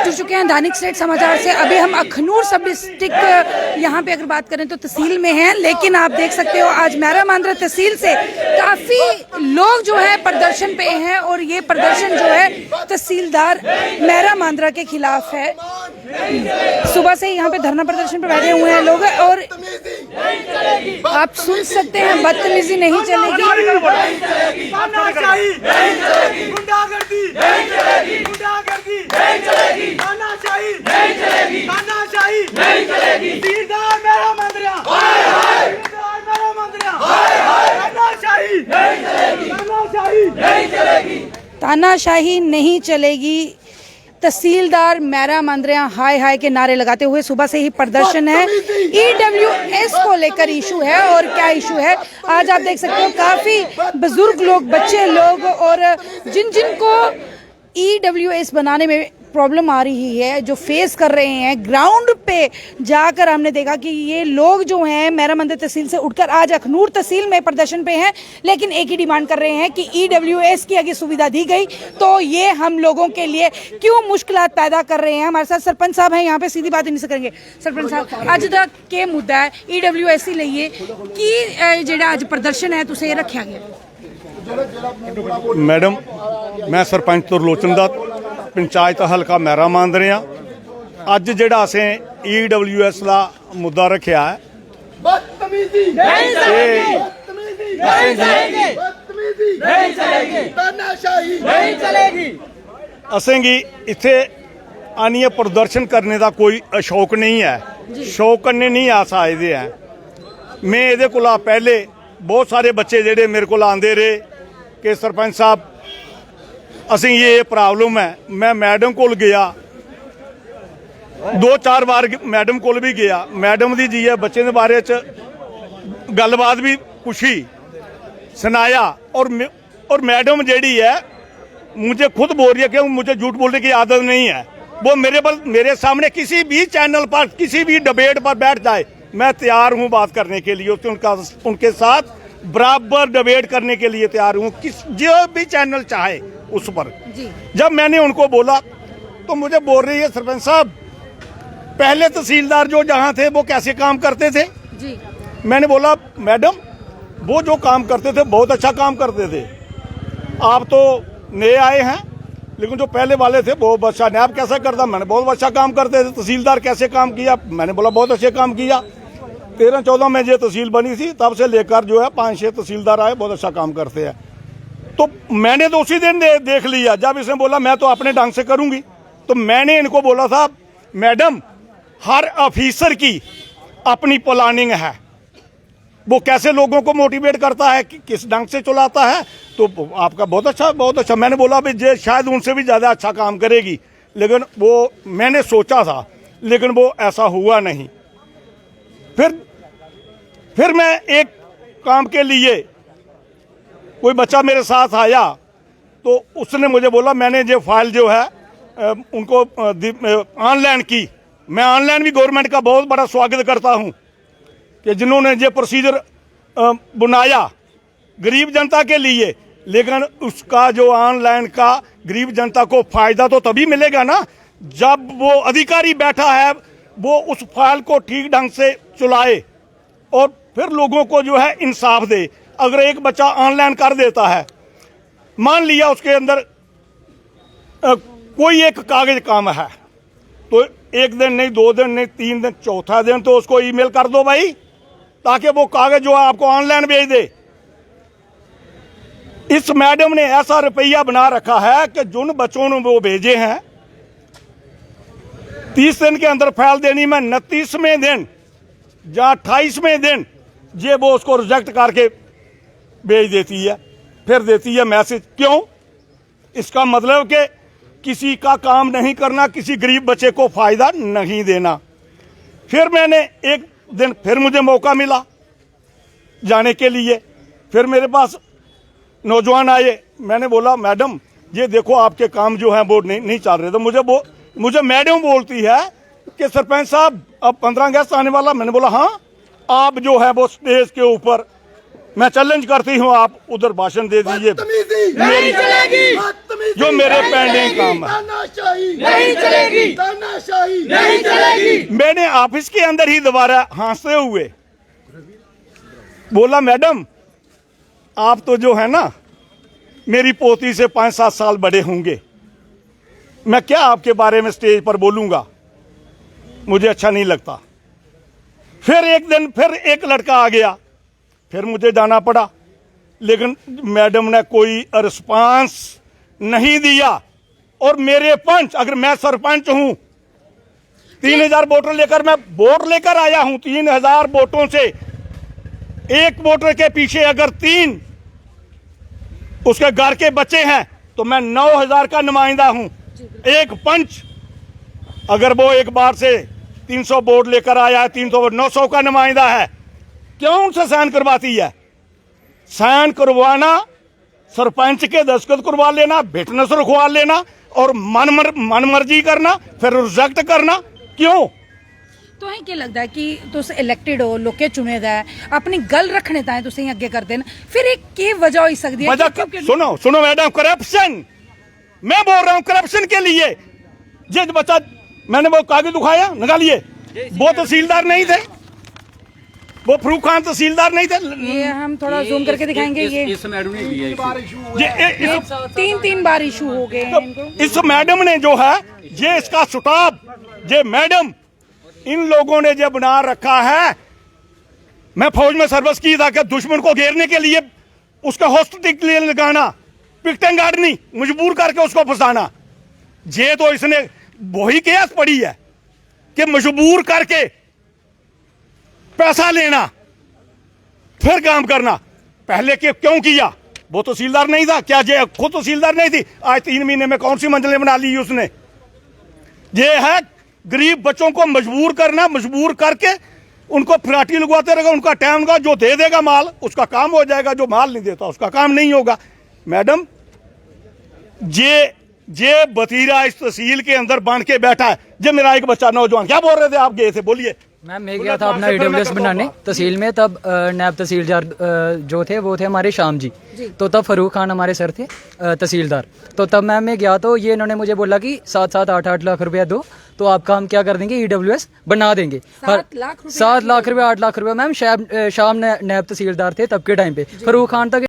जुड़ चुके हैं दैनिक स्टेट समाचार से। अभी हम अखनूर सब डिस्ट्रिक्ट यहाँ पे अगर बात करें तो तहसील में हैं, लेकिन आप देख सकते हो आज मेरा मांद्रा तहसील से काफी लोग जो है प्रदर्शन पे हैं और ये प्रदर्शन जो है तहसीलदार मेरा मांद्रा के खिलाफ है। सुबह से यहाँ पे धरना प्रदर्शन पे बैठे हुए हैं लोग और आप सुन सकते हैं बदतमीजी नहीं चलेगी। तानाशाही नहीं चलेगी। तहसीलदार मेरा मांद्रा हाय हाय के नारे लगाते हुए सुबह से ही प्रदर्शन है। EWS को लेकर इशू है और क्या इशू है आज आप देख सकते हो। काफी बुजुर्ग लोग, बच्चे लोग और जिन को EWS बनाने में प्रॉब्लम आ रही है, जो फेस कर रहे हैं, ग्राउंड पे जाकर हमने देखा कि ये लोग जो हैं मेरा मांद्रा तहसील से उठकर आज अखनूर तहसील में प्रदर्शन पे हैं, लेकिन एक ही डिमांड कर रहे हैं कि EWS की अगर सुविधा दी गई तो ये हम लोगों के लिए क्यों मुश्किलात पैदा कर रहे हैं। हमारे साथ सरपंच साहब हैं, यहाँ पे सीधी बात इनसे करेंगे। सरपंच साहब, अज तक के मुद्दा है EWS लिए कि जेड़ा आज प्रदर्शन है तुसे रखा गया। मैडम, मैं सरपंच तुरलोचन दत्त पंचायत हल्का मेरा मांद्रा। अज जिहड़ा असें EWS का मुद्दा रखा है, असें गी इत्थे आनिए प्रदर्शन करने का कोई शौक नहीं है, शौक करने नहीं आस आए दे हैं। मैं ये कोला पहले बहुत सारे बच्चे जेडे मेरे को आंदे रहे कि सरपंच साहब असी ये प्रॉब्लम है। मैं मैडम को गया, 2-4 बार मैडम को भी गया। मैडम दी जी है बच्चे के बारे च गलबात भी पूछी, सुनाया और मैडम जेड़ी है मुझे खुद बोल रही है कि मुझे झूठ बोलने की आदत नहीं है। वो मेरे सामने किसी भी चैनल पर, किसी भी डिबेट पर बैठ जाए, मैं तैयार हूँ बात करने के लिए, उनके साथ बराबर डिबेट करने के लिए तैयार हूँ, जो भी चैनल चाहे उस पर। जब मैंने उनको बोला तो मुझे बोल रही है सरपंच साहब पहले तहसीलदार जो जहाँ थे वो कैसे काम करते थे जी। मैंने बोला मैडम वो जो काम करते थे बहुत अच्छा काम करते थे, आप तो नए आए हैं, लेकिन जो पहले वाले थे वो अच्छा नैब कैसा करता, मैंने बहुत अच्छा काम करते थे। तहसीलदार कैसे काम किया, मैंने बोला बहुत अच्छे काम किया। 13-14 में ये तहसील बनी थी तब से लेकर जो है 5-6 तहसीलदार आए, बहुत अच्छा काम करते हैं। तो मैंने तो उसी दिन देख लिया जब इसने बोला मैं तो अपने ढंग से करूंगी। तो मैंने इनको बोला था मैडम हर ऑफिसर की अपनी प्लानिंग है, वो कैसे लोगों को मोटिवेट करता है, किस ढंग से चलाता है। तो आपका बहुत अच्छा। मैंने बोला भाई ये शायद उनसे भी ज़्यादा अच्छा काम करेगी, लेकिन वो मैंने सोचा था, लेकिन वो ऐसा हुआ नहीं। फिर मैं एक काम के लिए कोई बच्चा मेरे साथ आया तो उसने मुझे बोला, मैंने ये फाइल जो है उनको ऑनलाइन की। मैं ऑनलाइन भी गवर्नमेंट का बहुत बड़ा स्वागत करता हूं कि जिन्होंने ये प्रोसीजर बनाया गरीब जनता के लिए, लेकिन उसका जो ऑनलाइन का गरीब जनता को फायदा तो तभी मिलेगा ना जब वो अधिकारी बैठा है वो उस फाइल को ठीक ढंग से चलाए और फिर लोगों को जो है इंसाफ दे। अगर एक बच्चा ऑनलाइन कर देता है, मान लिया उसके अंदर कोई एक कागज काम है, तो 1 दिन नहीं, 2 दिन नहीं, 3 दिन, चौथा दिन तो उसको ईमेल कर दो भाई, ताकि वो कागज जो है आपको ऑनलाइन भेज दे। इस मैडम ने ऐसा रुपया बना रखा है कि जिन बच्चों ने वो भेजे हैं 30 दिन के अंदर फाइल देनी में 29वें दिन या 28वें दिन ये वो उसको रिजेक्ट करके भेज देती है, फिर देती है मैसेज। क्यों? इसका मतलब कि किसी का काम नहीं करना, किसी गरीब बच्चे को फायदा नहीं देना। फिर मैंने एक दिन फिर मुझे मौका मिला जाने के लिए, फिर मेरे पास नौजवान आए, मैंने बोला मैडम ये देखो आपके काम जो है वो नहीं चल रहे। तो मुझे मैडम बोलती है कि सरपंच साहब अब 15 अगस्त आने वाला। मैंने बोला हाँ, आप जो है वो स्टेज के ऊपर मैं चैलेंज करती हूँ, आप उधर भाषण दे दीजिए, जो मेरे पेंडिंग काम है। तानाशाही नहीं चलेगी, तानाशाही नहीं चलेगी। मैंने ऑफिस के अंदर ही दोबारा हंसते हुए बोला, मैडम आप तो जो है ना मेरी पोती से 5-7 साल बड़े होंगे, मैं क्या आपके बारे में स्टेज पर बोलूंगा, मुझे अच्छा नहीं लगता। फिर एक दिन फिर एक लड़का आ गया, फिर मुझे जाना पड़ा, लेकिन मैडम ने कोई रिस्पांस नहीं दिया। और मेरे पंच, अगर मैं सरपंच हूं, 3000 वोटर लेकर मैं वोट लेकर आया हूं, 3000 वोटों से एक वोटर के पीछे अगर 3 उसके घर के बच्चे हैं तो मैं 9000 का नुमाइंदा हूं। एक पंच अगर वो एक बार से 300 वोट लेकर आया है, 300 900 का नुमाइंदा है, क्यों उनसे साइन करवाती है? साइन करवाना, सरपंच के दस्तखत करवा लेना, फिटनेस रखवा लेना और मनमर्जी करना, फिर रिजेक्ट करना, क्यों? तो है क्या लगता है कि तुस इलेक्टेड हो, लोके चुने दा है, अपनी गल रखने ताए तुसी अगे कर देन, फिर एक के वजह हो सकती है? वजह सुनो मैडम, करप्शन, मैं बोल रहा हूं करप्शन के लिए। जिस बच्चा मैंने वो कागज दिखाया, निकालिए, वो तहसीलदार नहीं थे, वो फरूक खान तहसीलदार नहीं थे। ये हम थोड़ा जूम करके दिखाएंगे। ये इस मैडम ने दिया ये 3 बार इशू हो गए हैं इनको। इस मैडम ने जो है, ये इसका स्टाफ, ये मैडम, इन लोगों ने जो बना रखा है। मैं फौज में सर्विस की था कि दुश्मन को घेरने के लिए उसका हॉस्पिटल लगाना, पिकटन गार्डनी, मजबूर करके उसको फंसाना। ये तो इसने वही केस पड़ी है कि मजबूर करके पैसा लेना, फिर काम करना। पहले के क्यों किया? वो तहसीलदार नहीं था क्या? ये खुद तहसीलदार नहीं थी? आज 3 महीने में कौन सी मंजिलें बना ली उसने? ये है गरीब बच्चों को मजबूर करना, मजबूर करके उनको फराटी लगवाते रहेगा, उनका टाइम का जो दे देगा माल उसका काम हो जाएगा, जो माल नहीं देता उसका काम नहीं होगा। मैडम, ये बतीरा इस तहसील के अंदर बांध के बैठा है। जब मेरा एक बच्चा नौजवान, क्या बोल रहे थे आप? गए थे, बोलिए। मैम, मैं गया था अपना ईडब्ल्यूएस बनाने तहसील में, तब नायब तहसीलदार जो थे वो थे हमारे श्याम जी, तो तब फरूक खान हमारे सर थे तहसीलदार। तो तब मैम मैं गया तो ये इन्होंने मुझे बोला कि 7-7, 8-8 लाख रुपया दो तो आपका हम क्या कर देंगे, ईडब्ल्यूएस बना देंगे। 7 लाख रुपया, 7 लाख रुपया, 8 लाख रुपया। मैम शाम नायब तहसीलदार थे तब के टाइम पे, फरूक खान तक।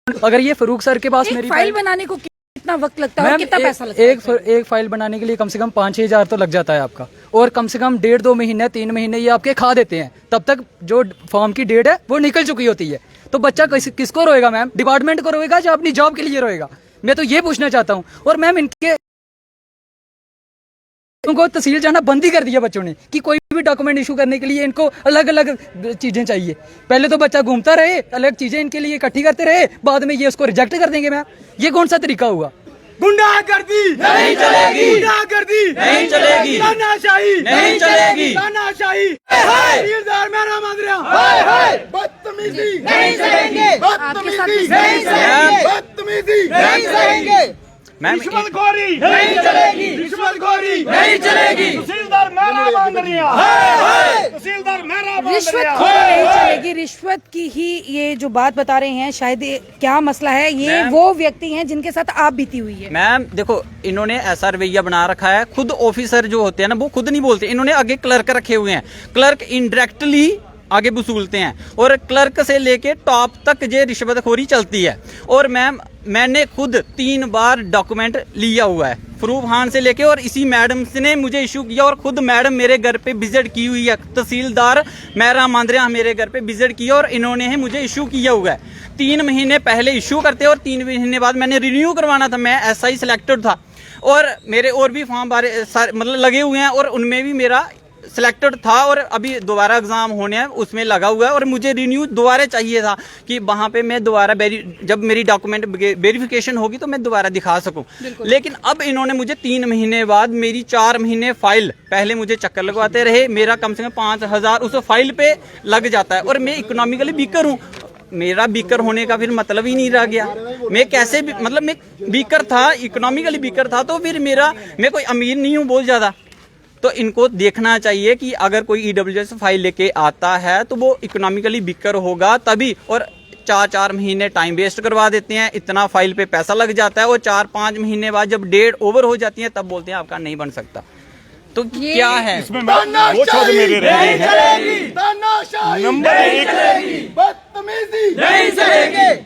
अगर ये फरूक सर के पास मेरी फाइल बनाने को कितना वक्त लगता है और कितना पैसा लगता है? एक फाइल बनाने के लिए कम से कम 5-6 हज़ार तो लग जाता है आपका, और कम से कम 1.5-2 महीने 3 महीने ये आपके खा देते हैं। तब तक जो फॉर्म की डेट है वो निकल चुकी होती है। तो बच्चा किसको रोएगा मैम? डिपार्टमेंट को रोएगा या अपनी जॉब के लिए रोएगा? मैं तो ये पूछना चाहता हूँ। और मैम, इनके उनको तहसील जाना बंद ही कर दिया बच्चों ने कि कोई भी डॉक्यूमेंट इशू करने के लिए इनको अलग अलग चीजें चाहिए। पहले तो बच्चा घूमता रहे, अलग चीजें इनके लिए इकट्ठी करते रहे, बाद में ये उसको रिजेक्ट कर देंगे। मैम, ये कौन सा तरीका हुआ? गुंडागर्दी नहीं चलेगी, गुंडागर्दी नहीं चलेगी, तानाशाही नहीं चलेगी, तानाशाही। तहसीलदार मेरा मंदिर, हाय हाय, बदतमीजी नहीं चलेंगे, बदतमीजी नहीं चलेंगे, बदतमीजी नहीं चलेंगे, रिश्वतखोरी नहीं चलेगी, रिश्वतखोरी नहीं चलेगी, तहसीलदार मेरा मंदिर, हाय हाय, तहसीलदार मेरा मंदिर, रिश्वत नहीं चलेगी। रिश्वत की ही ये जो बात बता रहे हैं, शायद क्या मसला है, ये वो व्यक्ति हैं जिनके साथ आप बीती हुई है। मैम देखो, इन्होंने ऐसा रवैया बना रखा है, खुद ऑफिसर जो होते हैं ना वो खुद नहीं बोलते, इन्होंने आगे क्लर्क रखे हुए हैं, क्लर्क इनडायरेक्टली आगे वसूलते हैं, और क्लर्क से लेके टॉप तक ये रिश्वतखोरी चलती है। और मैम, मैंने खुद 3 बार डॉक्यूमेंट लिया हुआ है फरूक खान से लेके, और इसी मैडम ने मुझे इशू किया, और खुद मैडम मेरे घर पे विजिट की हुई है, तहसीलदार मेरा मांद्रिया मेरे घर पे विजिट किया और इन्होंने मुझे इशू किया हुआ है। 3 महीने पहले इशू करते और 3 महीने बाद मैंने रिन्यू करवाना था। मैं SI सिलेक्टेड था और मेरे और भी फॉर्म मतलब लगे हुए हैं, और उनमें भी मेरा सिलेक्टेड था, और अभी दोबारा एग्जाम होने हैं उसमें लगा हुआ है, और मुझे रिन्यू दोबारा चाहिए था कि वहाँ पे मैं दोबारा जब मेरी डॉक्यूमेंट वेरिफिकेशन होगी तो मैं दोबारा दिखा सकूं। लेकिन अब इन्होंने मुझे 3 महीने बाद मेरी 4 महीने फाइल, पहले मुझे चक्कर लगवाते रहे, मेरा कम से कम 5,000 उस फाइल पे लग जाता है, और मैं इकोनॉमिकली वीकर हूँ। मेरा वीकर होने का फिर मतलब ही नहीं रह गया। मैं कैसे भी, मतलब मैं वीकर था, इकोनॉमिकली वीकर था, तो फिर मैं कोई अमीर नहीं हूँ बहुत ज़्यादा। तो इनको देखना चाहिए कि अगर कोई EWS फाइल लेके आता है तो वो इकोनॉमिकली वीकर होगा तभी। और 4-4 महीने टाइम वेस्ट करवा देते हैं, इतना फाइल पे पैसा लग जाता है और 4-5 महीने बाद जब डेट ओवर हो जाती है तब बोलते हैं आपका नहीं बन सकता। तो क्या है इसमें वो शब्द मेरे रह गए हैं। नंबर 1, बदतमीजी नहीं चलेगी।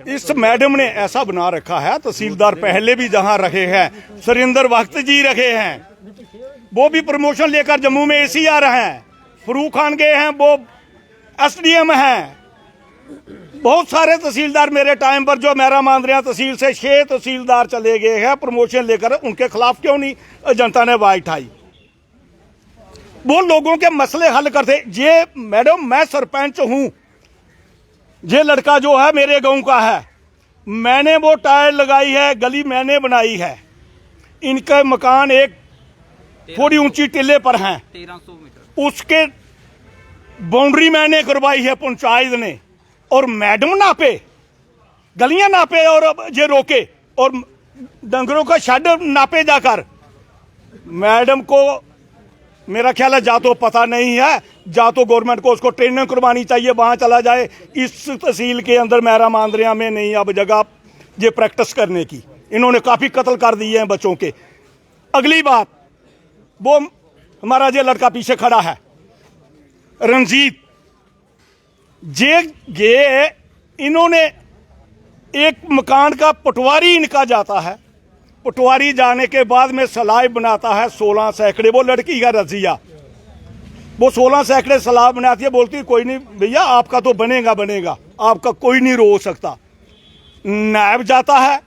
इस मैडम ने ऐसा बना रखा है, तहसीलदार पहले भी जहां रखे हैं, सुरेंद्र वक्त जी रखे हैं, वो भी प्रमोशन लेकर जम्मू में एसी आ रहे हैं, फरूक खान गए हैं, वो एसडीएम हैं, बहुत सारे तहसीलदार मेरे टाइम पर जो मेरा मांदरिया तहसील से 6 तहसीलदार चले गए हैं प्रमोशन लेकर, उनके खिलाफ क्यों नहीं जनता ने आवाज उठाई? वो लोगों के मसले हल करते। ये मैडम मैं सरपंच हूं, ये लड़का जो है मेरे गांव का है, मैंने वो टायर लगाई है, गली मैंने बनाई है, इनके मकान एक थोड़ी ऊंची टिल्ले पर हैं, 1300 मीटर उसके बाउंड्री मैंने करवाई है पंचायत ने, और मैडम नापे, गलियां नापे और ये रोके, और डंगरों का शेड नापे जाकर। मैडम को मेरा ख्याल है जा तो पता नहीं है, जा तो गवर्नमेंट को उसको ट्रेनिंग करवानी चाहिए, वहां चला जाए। इस तहसील के अंदर मेरा मांदरिया में नहीं अब जगह ये प्रैक्टिस करने की। इन्होंने काफी कत्ल कर दिए हैं बच्चों के। अगली बात, वो हमारा ये लड़का पीछे खड़ा है रंजीत, ये इन्होंने एक मकान का पटवारी इनका जाता है, पटवारी जाने के बाद में सलाह बनाता है 16 सैकड़े, वो लड़की है रजिया, वो 16 सैकड़े सलाह बनाती है, बोलती है कोई नहीं भैया आपका तो बनेगा बनेगा, आपका कोई नहीं रोक सकता। नायब जाता है,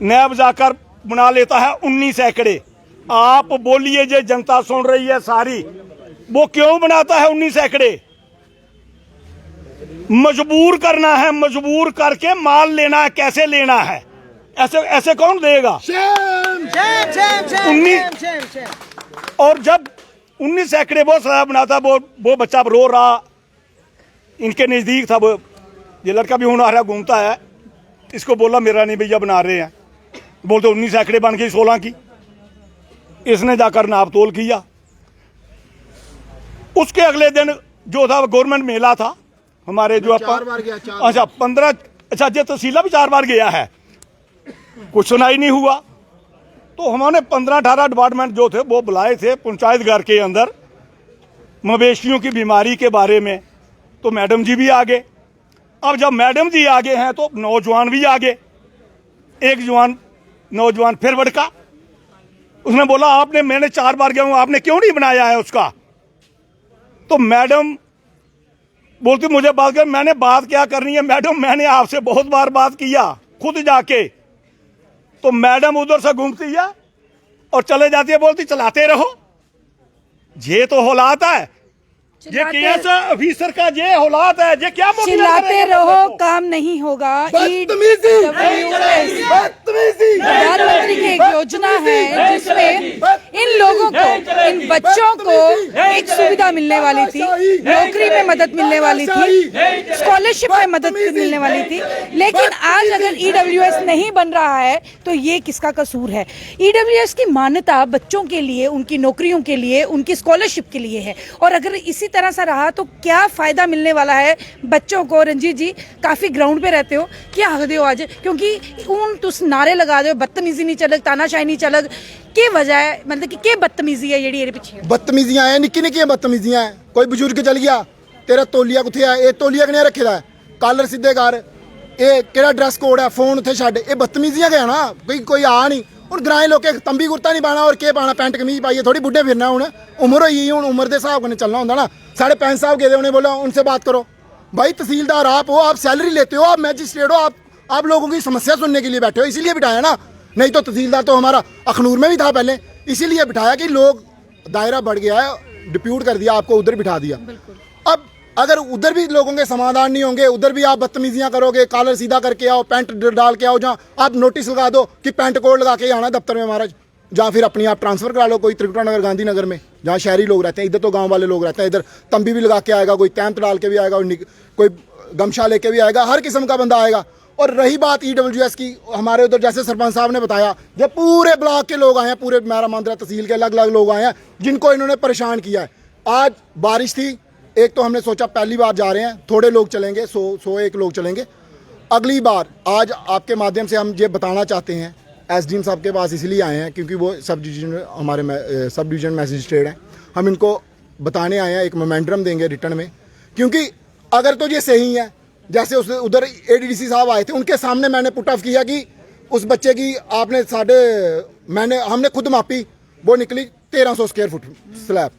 नायब जाकर बना लेता है 19 सैकड़े। आप बोलिए जो जनता सुन रही है सारी, वो क्यों बनाता है 19 सैकड़े? मजबूर करना है, मजबूर करके माल लेना है, कैसे लेना है, ऐसे ऐसे कौन देगा? और जब 19 सैकड़े वो सलाह बनाता, वो बच्चा रो रहा, इनके नजदीक था, वो ये लड़का भी होना रहा घूमता है, इसको बोला मेरा नहीं भैया बना रहे हैं, बोलते 19 सैकड़े बन गई 16 की। इसने जाकर नाप तोल किया। उसके अगले दिन जो था गवर्नमेंट मेला था हमारे जो अच्छा 15 अच्छा ये तहसीला भी 4 बार गया है, कुछ सुनाई नहीं हुआ। तो हमने 15-18 डिपार्टमेंट जो थे वो बुलाए थे पंचायत घर के अंदर मवेशियों की बीमारी के बारे में, तो मैडम जी भी आ गए। अब जब मैडम जी आगे हैं तो नौजवान भी आगे, एक जवान नौजवान फिर भड़का, उसने बोला आपने, मैंने 4 बार गया हूं, आपने क्यों नहीं बनाया है उसका? तो मैडम बोलती मुझे बात कर, मैंने बात क्या करनी है मैडम, मैंने आपसे बहुत बार बात किया खुद जाके। तो मैडम उधर से घूमती है और चले जाती है, बोलती चलाते रहो, ये तो हालात है, ये कैसा ऑफिसर का ये हालात है, ये क्या चिल्लाते रहो काम नहीं होगा। प्रधानमंत्री की एक योजना है जिसमें इन लोगों को, इन बच्चों को एक सुविधा मिलने वाली थी, नौकरी में मदद मिलने वाली थी, स्कॉलरशिप में मदद मिलने वाली थी, लेकिन आज अगर ईडब्ल्यूएस नहीं बन रहा है तो ये किसका कसूर है? ईडब्ल्यूएस की मान्यता बच्चों के लिए, उनकी नौकरियों के लिए, उनकी स्कॉलरशिप के लिए है, और अगर इसी तरह से रहा तो क्या फायदा मिलने वाला है बच्चों को? रंजीत जी काफी ग्राउंड पे रहते हो, क्या आखदे हो आज? क्योंकि उन तुस नारे लगा दो बदतमीजी नहीं चलग, तानाशाही नहीं चलग, के वजह है मतलब कि के बदतमीजी है जेडी पिछे? बदतमीजियां है, निक्की निक्की बदतमीजियां है। कोई बुजुर्ग चल गया, तेरा तौलिया कुत्थे है, ये तौलिया कने रखे दा है, कालर सीधे कर, ये केड़ा ड्रेस कोड है, फोन उत्थे छड्ड, ये बदतमीजियां गया ना। कोई आ नहीं और ग्राएं लोग तंबी कुर्ता नहीं पाना और के पाना, पैंट कमीज पाइए, थोड़ी बुढ़े फिरना, हूँ उम्र होई, हूँ उम्र के हिसाब कन्नै चलना होंदा ना। साढ़े 5 साहब गए, उन्हें बोला उनसे बात करो। भाई तहसीलदार आप हो, आप सैलरी लेते हो, आप मैजिस्ट्रेट हो, आप लोगों की समस्या सुनने के लिए बैठे हो, इसीलिए बिठाया ना। नहीं तो तहसीलदार तो हमारा अखनूर में भी था पहले, इसीलिए बिठाया कि लोग दायरा बढ़ गया है, डिप्यूट कर दिया आपको, उधर बिठा दिया। अब अगर उधर भी लोगों के समाधान नहीं होंगे, उधर भी आप बदतमीजियां करोगे, कॉलर सीधा करके आओ, पैंट डाल के आओ, जहाँ आप नोटिस लगा दो कि पैंट कोड लगा के आना दफ्तर में महाराज, जहाँ फिर अपनी आप ट्रांसफर करा लो कोई त्रिकुटा नगर, गांधीनगर में, जहाँ शहरी लोग रहते हैं। इधर तो गांव वाले लोग रहते हैं, इधर तंबी भी लगा के आएगा, कोई तैमत डाल के भी आएगा, कोई गमछा लेके भी आएगा, हर किस्म का बंदा आएगा। और रही बात ईडब्ल्यूएस की, हमारे उधर जैसे सरपंच साहब ने बताया, जब पूरे ब्लॉक के लोग आए हैं, पूरे मेरा मांदरा तहसील के अलग अलग लोग आए हैं जिनको इन्होंने परेशान किया है। आज बारिश थी, एक तो हमने सोचा पहली बार जा रहे हैं, थोड़े लोग चलेंगे, 100-1 लोग चलेंगे। अगली बार आज आपके माध्यम से हम ये बताना चाहते हैं, एसडीएम साहब के पास इसलिए आए हैं क्योंकि वो सब डिवीजन हमारे सब डिवीजन मैजिस्ट्रेट हैं। हम इनको बताने आए हैं, एक मेमोरेंडम देंगे रिटर्न में, क्योंकि अगर तो ये सही है, जैसे उस उधर एडीडीसी साहब आए थे, उनके सामने मैंने पुट ऑफ किया कि उस बच्चे की आपने हमने खुद मापी, वो निकली 1300 स्क्वायर फुट स्लैब,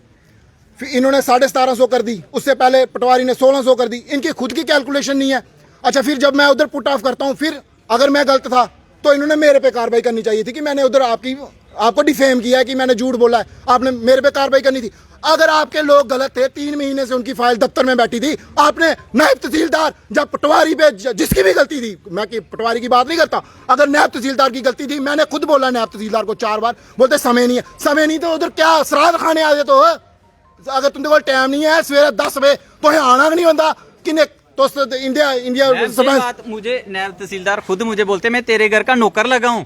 फिर इन्होंने 1750 कर दी, उससे पहले पटवारी ने 1600 कर दी, इनकी खुद की कैलकुलेशन नहीं है। अच्छा, फिर जब मैं उधर पुट ऑफ करता हूँ, फिर अगर मैं गलत था तो इन्होंने मेरे पे कार्रवाई करनी चाहिए थी कि मैंने उधर आपको डिफेम किया है, कि मैंने झूठ बोला है, आपने मेरे पे कार्रवाई करनी थी। अगर आपके लोग गलत थे, 3 महीने से उनकी फाइल दफ्तर में बैठी थी, आपने नायब तहसीलदार जब पटवारी पे जिसकी भी गलती थी, मैं कि पटवारी की बात नहीं करता, अगर नायब तहसीलदार की गलती थी, मैंने खुद बोला नायब तहसीलदार को 4 बार, बोलते समय नहीं है, समय नहीं तो उधर क्या श्राद्ध खाने आ जाते हो? अगर तुमने कोई टाइम नहीं है सवेरे 10 बजे तो आना नहीं होता कि तो इंडिया बात मुझे नायब तहसीलदार खुद मुझे बोलते मैं तेरे घर का नौकर लगा हूँ।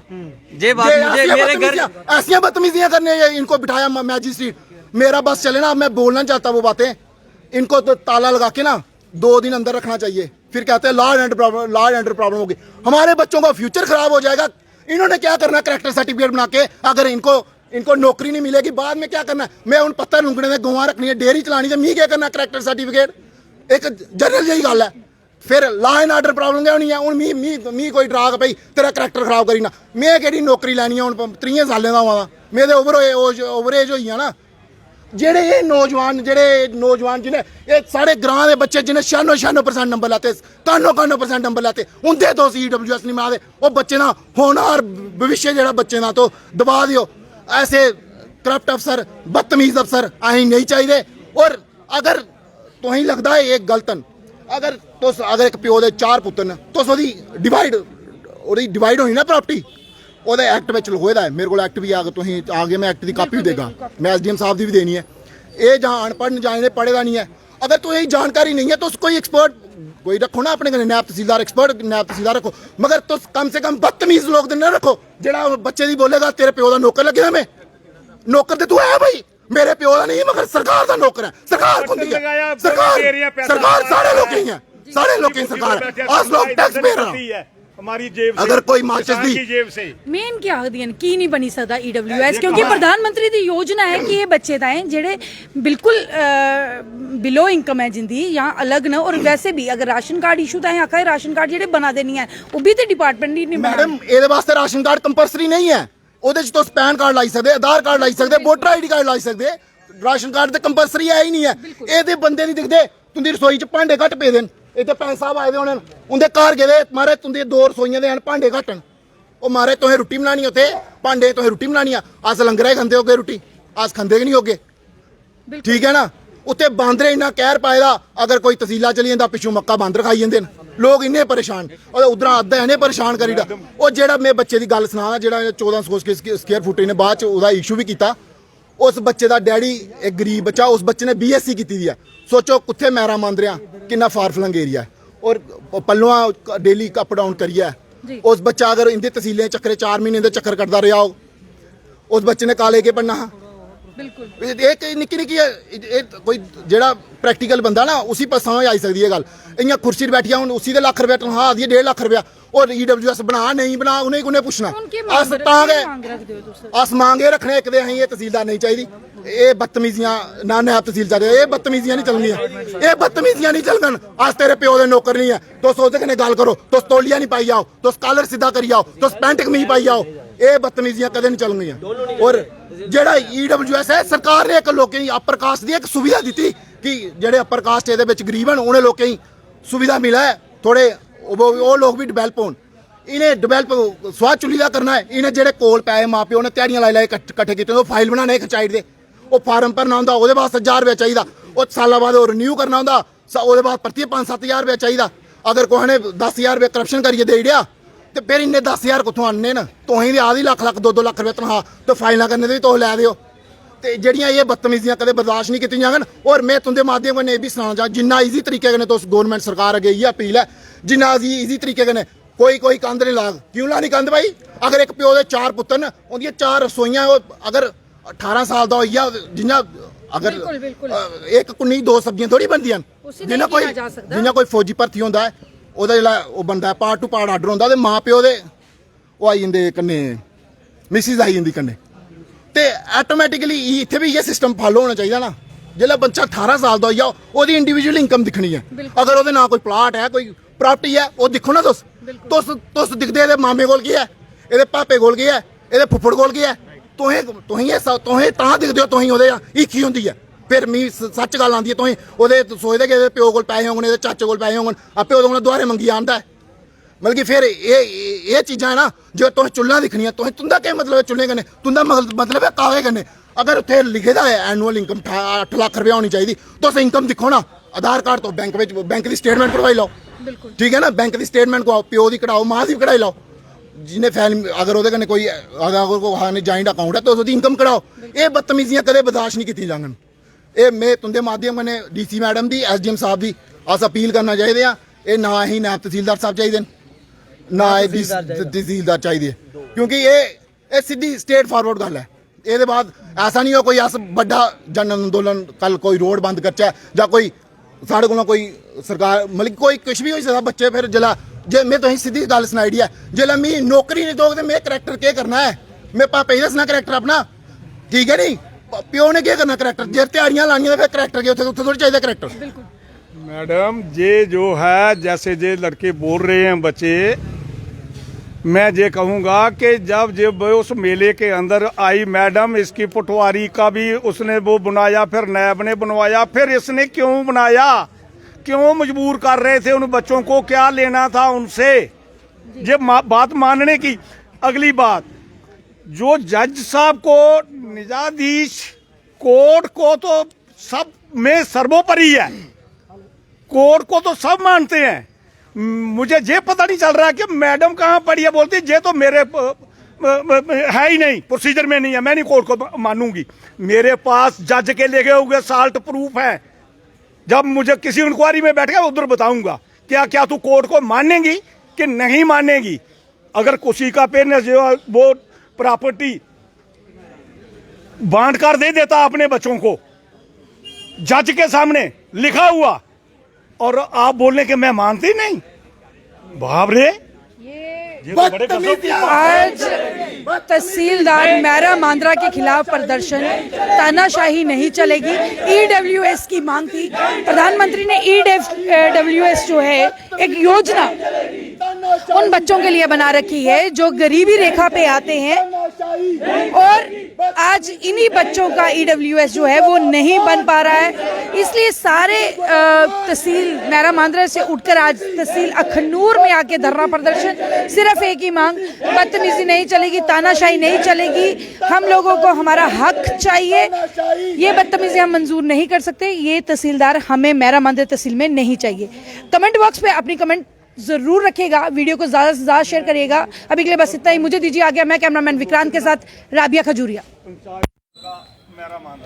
ये बात मुझे मेरे घर ऐसी बदतमीजियां करने, इनको बिठाया मैजिस्ट्रेट, मेरा बस चले ना, मैं बोलना चाहता वो बातें, इनको तो ताला लगा के ना 2 दिन अंदर रखना चाहिए। फिर कहते हैं लॉ एंड ऑर्डर प्रॉब्लम होगी, हमारे बच्चों का फ्यूचर खराब हो जाएगा। इन्होंने क्या करना, कैरेक्टर सर्टिफिकेट बना के, अगर इनको नौकरी नहीं मिलेगी, बाद में क्या करना? मैं उन पत्थर लुंगने से गवां रखनी है, डेयरी चलानी है, मी क्या करना? कैरेक्टर सर्टिफिकेट एक जनरल यही गल है। फिर लॉ एंड ऑर्डर प्रॉब्लम क्या होनी है? हूँ मी कोई डरा के भाई तेरा करैक्टर खराब करी ना, मैं केड़ी नौकरी लैनी है? हूँ 30 सालें का हुआ, मेरे ओवर एज होई है ना। जेडे नौजवान जिन्हें ये साढ़े ग्रां के बच्चे जिन्हें 96% नंबर लाते, 91% नंबर लाते, उनके तो EWS नहीं मारते, वो बच्चे ना होनहार भविष्य जो बच्चे ना तो दबा दियो। ऐसे करप्ट अफसर, बदतमीज अफसर अं नहीं चाहिए। और अगर तुम लगता है एक गलतन, अगर एक प्यो के 4 पुत्तर न, तो डिवाइड होनी ना प्रॉपर्टी, ਉਹਦੇ एक्ट में लिखोए है, मेरे को एक्ट भी आगे मैं एक्ट की कापी भी देगा, मैं SDM साहब की भी देनी है। ये जहाँ अनपढ़ जहाँ इन्हें पढ़ेगा नहीं है, अगर तो यही जानकारी नहीं है तो कोई एक्सपर्ट कोई रखो ना अपने नायब तहसीलदार, एक्सपर्ट नायब तहसीलदार रखो, मगर तो कम से कम बदतमीज लोग ना रखो। जरा बच्चे की बोलेगा तेरे प्यो का नौकर लगे मैं, नौकर तो तू है भाई, मेरे प्यो का नहीं, मगर सरकार का नौकर है। सरकार कौन है? सरकार सारे लोग ही है, सारे लोग ही सरकार है, आज लोग टैक्स पे रहा हमारी जेब से, अगर कोई माचिस दी जेब से मेन क्या आखदियां की नहीं बनी सकता EWS, क्योंकि प्रधानमंत्री दी योजना है कि ये बच्चे ताएं जेड़े बिल्कुल बिलो इनकम है जिंदी या अलग न, और वैसे भी अगर राशन कार्ड इशू ताएं आखा है राशन कार्ड जेड़े बना देनी है, वो भी तो डिपार्टमेंट नहीं बना। मैडम ਇਹਦੇ ਵਾਸਤੇ ਰਾਸ਼ਨ ਕਾਰਡ ਕੰਪਲਸਰੀ ਨਹੀਂ ਹੈ, ਉਹਦੇ ਚ ਤੁਸੀਂ ਪੈਨ ਕਾਰਡ ਲਾਈ ਸਕਦੇ, ਆਧਾਰ ਕਾਰਡ ਲਾਈ ਸਕਦੇ, ਵੋਟਰ ID ਕਾਰਡ ਲਾਈ ਸਕਦੇ, ਰਾਸ਼ਨ ਕਾਰਡ ਤੇ ਕੰਪਲਸਰੀ ਹੈ ਹੀ ਨਹੀਂ ਹੈ। ਇਹਦੇ ਬੰਦੇ ਨਹੀਂ ਦਿਖਦੇ, ਤੁਸੀਂ ਰਸੋਈ ਚ ਭਾਂਡੇ ਘੱਟ ਪੇ ਦੇਣ, ਇੱਥੇ ਪੈਨ ਸਾਹਿਬ ਆਏ ਦੇ ਹੋਣੇ, ਉਹਦੇ ਘਰ ਗਏ ਮਾਰੇ ਤੁੰਦੇ 2 ਰਸੋਈਆਂ ਦੇ ਹਨ, ਭਾਂਡੇ ਘਟਣ, ਉਹ ਮਾਰੇ ਤੁਸੀਂ ਰੋਟੀ ਬਣਾਣੀ ਉੱਥੇ, ਭਾਂਡੇ ਤੁਸੀਂ ਰੋਟੀ ਬਣਾਣੀ ਆ, ਅਸ ਲੰਗਰੇ ਖਾਂਦੇ ਹੋਗੇ ਰੋਟੀ, ਅਸ ਖਾਂਦੇ ਨਹੀਂ ਹੋਗੇ, ਠੀਕ ਹੈ ਨਾ। ਉੱਤੇ ਬਾਂਦਰੇ ਇੰਨਾ ਕਹਿਰ ਪਾਏਦਾ, ਅगर कोई तहसीला चली ਜਾਂਦਾ ਪਿੱਛੋਂ ਮੱਕਾ ਬਾਂਦਰ ਖਾਈ ਜਾਂਦੇ ਨੇ ਲੋਕ, ਇੰਨੇ ਪਰੇਸ਼ਾਨ, ਔਰ ਉਧਰਾਂ ਅੱਧਾ ਇਹਨੇ ਪਰੇਸ਼ਾਨ ਕਰੀਦਾ। ਉਹ ਜਿਹੜਾ ਮੈਂ ਬੱਚੇ ਦੀ ਗੱਲ ਸੁਣਾ, ਜਿਹੜਾ 1400 ਸਕੁਅਰ ਫੁੱਟ ਨੇ ਬਾਅਦ ਚ ਉਹਦਾ ਇਸ਼ੂ ਵੀ ਕੀਤਾ, ਉਸ ਬੱਚੇ ਦਾ ਡੈਡੀ ਇੱਕ ਗਰੀਬ ਬੱਚਾ, ਉਸ ਬੱਚੇ ਨੇ BSc ਕੀਤੀ ਦੀ ਆ, ਸੋਚੋ ਕਿੱਥੇ ਮੈਰਾ ਮੰਦਰਿਆ ਕਿੰਨਾ ਫਾਰ ਫਲੰਗ ਏਰੀਆ, ਔਰ ਪੱਲੂਆਂ ਡੇਲੀ ਅਪ ਡਾਊਨ ਕਰੀਆ। ਉਸ ਬੱਚਾ ਅगर ਇੰਦੇ ਤਹਿਸੀਲੇ ਚੱਕਰੇ 4 ਮਹੀਨੇ ਦੇ ਚੱਕਰ ਕੱਟਦਾ ਰਿਹਾ, ਉਸ ਬੱਚੇ ਨੇ ਕਾਲੇ ਕੇ ਪੜਨਾ। बिल्कुल एक निक्की निक्की कोई जेड़ा प्रैक्टिकल बंदा ना उसी पर समझ आई सकती है गल। इयां कुर्सी बैठिया हूँ उसी दे लाख रुपया तनख्वाह आती है, 1.5 लाख रुपया, और EWS बना नहीं बना उन्हें पुछना। अस मांगे रखने एक दे अं ये तहसीलदार नहीं चाहिए, ये बदतमीजियां ना नायब तहसील चाहिए, ये बदतमीजियां नहीं चलनियां, ये बदतमीजियां नहीं चलगन। अस तेरे प्यो दे नौकर नहीं है, तुस ओहदे कन्नै गल करो, तुस तौलिया नहीं पाई आओ, तुस कॉलर सीधा करी आओ, तुस पैंट कमीज पाई आओ, ये बदतमीजियां कदे नहीं चलनियां। और जेड़ा EWS है, सरकार ने एक लोकें गी अपर कास्ट दी एक सुविधा दी कि जेड़े अपर कास्ट इहदे विच गरीब हैं उन्हें लोकें गी सुविधा मिला है, थोड़े वो लोग भी डिवेलप होन। इन्हें डिवेलप स्वाह चुली का करना है, इन्हें जेड़े कोल पैसे माँ प्यो ने ध्याड़ियां लाई लाई कट्ठे कीते, वो फाइल बनाने खचाई दे, वो फार्म भरना होंदा, ओहदे वास्ते 1000 रुपया चाहिए, वो साल बाद रिन्यू करना होंदा, ओहदे बाद परतियै 5-7 हज़ार रुपया चाहिए। अगर कोई ने 10,000 रुपया करप्शन करिए दे दिया तो फिर इन्ने 10,000 कुत्थों आने न, तुसीं दी आधी लाख 2-2 लाख रुपया तनख्वाह तो फाइलां करने भी तुस लै दिओ। तो जेड़ियां ये बदतमीजियां कदे बर्दाश्त नहीं कीतियां जाङन। और मैं तुंदे माध्यम कन्नै भी सनाना चाह, जिन्ना ईजी तरीके कन्नै तुस गौरमेंट सरकार अगे इ'यै अपील है, जिन्ना ईजी तरीके कन्नै कोई कंध नहीं लाग। क्यों लानी कंध भाई? अगर एक प्यो दे 4 पुत्तर न, उंदियां 4 रसोइयां, अगर 18 साल दा होई गेआ, जि'यां अगर बिल्कुल, बिल्कुल। एक कुन्नी दो सब्जियां थोड़ी बनदियां उसी नहीं जिन्ना किया जा सकदा। जिन्ना कोई फौजी भर्ती होंदा है ओह्दा जेह्ड़ा ओह् बनदा है पार्ट टू पार्ट आर्डर होंदा ते मां प्यो दे ओह् आई जंदे कन्नै मिसिस आई जंदी कन्नै ते ऑटोमेटिकली इत्थै भी इ'यै सिस्टम फॉलो होना चाहिदा ना जेल्लै बच्चा 18 साल दा होई जा ओह्दी इंडिविजुअल इनकम दिक्खनी है अगर ओह्दे नाल कोई प्लाट है कोई प्रॉपर्टी है ओह् दिक्खो ना तुस दिखदे एह्दे मामे कोल केह् है एह्दे पापे कोल केह् है एह्दे फुफ्फड़ कोल केह् है तुसें तां दिखदे हो तुसें ओह्दे हिक्खी होंदी है फिर मी सच गल्ल आंदी है तुसें ओह्दे सोचदे कि एह्दे प्यो कोल पैसे होङन एह्दे चाचे कोल पैसे होङन आपे ओह्दे कोला दोहारे मंगी आंदा है मतलब कि फिर एह् चीज़ां है ना जो तुसें चुल्लां दिक्खनियां तुंदा केह् मतलब है चुल्लें कन्नै तुंदा मतलब है कागज कन्नै अगर उत्थे लिखे दा है एनुअल इनकम 8 लाख रुपया होनी चाहिए तुस इनकम दिक्खो ना आधार कार्ड तो बैंक की स्टेटमेंट कढवाई लाओ ठीक है ना बैंक की स्टेटमेंट को प्यो की कढाओ मां की भी कढाई लाओ जिन्हें फैमिली अगर ओह्दे कन्नै कोई अगर जॉइंट अकाउंट है तो उसदी इनकम कढाओ ये बदतमीजियां कदें बर्दाश्त नहीं कीती जाङन ये मैं तुंदे माध्यम कन्नै DC मैडम दी SDM साहब दी अस अपील करना चाहिए ये ना ही नायब तहसीलदार साहब चाहिए ना तहसीलदार चाहिए क्योंकि ये सीधी स्ट्रेट फॉरवर्ड गल है ये बाद ऐसा नहीं हो कोई अस बड़ा जन अंदोलन कल कोई रोड बंद करचै जां कोई साढ़े कोला कोई सरकार मतलब कोई कुछ भी होई सकदा बच्चे फिर जिला जे मैं तुसें सीधी गल सनाई दी है जिसलै मी नौकरी नहीं दोग ते मैं करैक्टर केह् करना है मैं पापे गी दस्सना करैक्टर अपना ठीक है नहीं प्यो ने केह् करना करैक्टर जे ध्याड़ियां लानियां फिर करैक्टर के उत्थे थोड़ी चाहिए करैक्टर मैडम ये जो है जैसे जे लड़के बोल रहे हैं बच्चे मैं ये कहूँगा कि जब उस मेले के अंदर आई मैडम इसकी पटवारी का भी उसने वो बनाया फिर नैब ने बनवाया फिर इसने क्यों बनाया क्यों मजबूर कर रहे थे उन बच्चों को क्या लेना था उनसे ये बात मानने की अगली बात जो जज साहब को निजाधीश कोर्ट को तो सब में सर्वोपरि है कोर्ट को तो सब मानते हैं मुझे ये पता नहीं चल रहा कि मैडम कहाँ पड़ी है बोलती ये तो मेरे है ही नहीं प्रोसीजर में नहीं है मैं नहीं कोर्ट को मानूंगी मेरे पास जज के लेके हुए साल्ट प्रूफ है जब मुझे किसी इंक्वायरी में बैठ गया उधर बताऊंगा क्या क्या तू कोर्ट को मानेगी कि नहीं मानेगी अगर कुशिका पे ने जो वो प्रॉपर्टी बांट कर दे देता अपने बच्चों को जज के सामने लिखा हुआ और आप बोलने के मैं मानती नहीं बाप रे ये तो बड़े गजब। आज तहसीलदार मैरा मांद्रा के खिलाफ प्रदर्शन तानाशाही नहीं चलेगी EWS की मांग थी प्रधानमंत्री ने EWS जो है एक योजना उन बच्चों के लिए बना रखी है जो गरीबी रेखा पे आते हैं और आज इन्हीं बच्चों का EWS जो है वो नहीं बन पा रहा है इसलिए सारे तहसील मैरा मांद्रा से उठकर आज तहसील अखनूर में आके धरना प्रदर्शन सिर्फ एक ही मांग बदतमीजी नहीं चलेगी तानाशाही नहीं चलेगी हम लोगों को हमारा हक चाहिए ये बदतमीजी हम मंजूर नहीं कर सकते ये तहसीलदार हमें मैरा मांद्रा तहसील में नहीं चाहिए कमेंट बॉक्स पे अपनी कमेंट जरूर रखिएगा वीडियो को ज्यादा से ज्यादा शेयर करिएगा अभी के लिए बस इतना ही मुझे दीजिए आ गया मैं कैमरामैन विक्रांत के साथ राबिया खजूरिया मेरा मान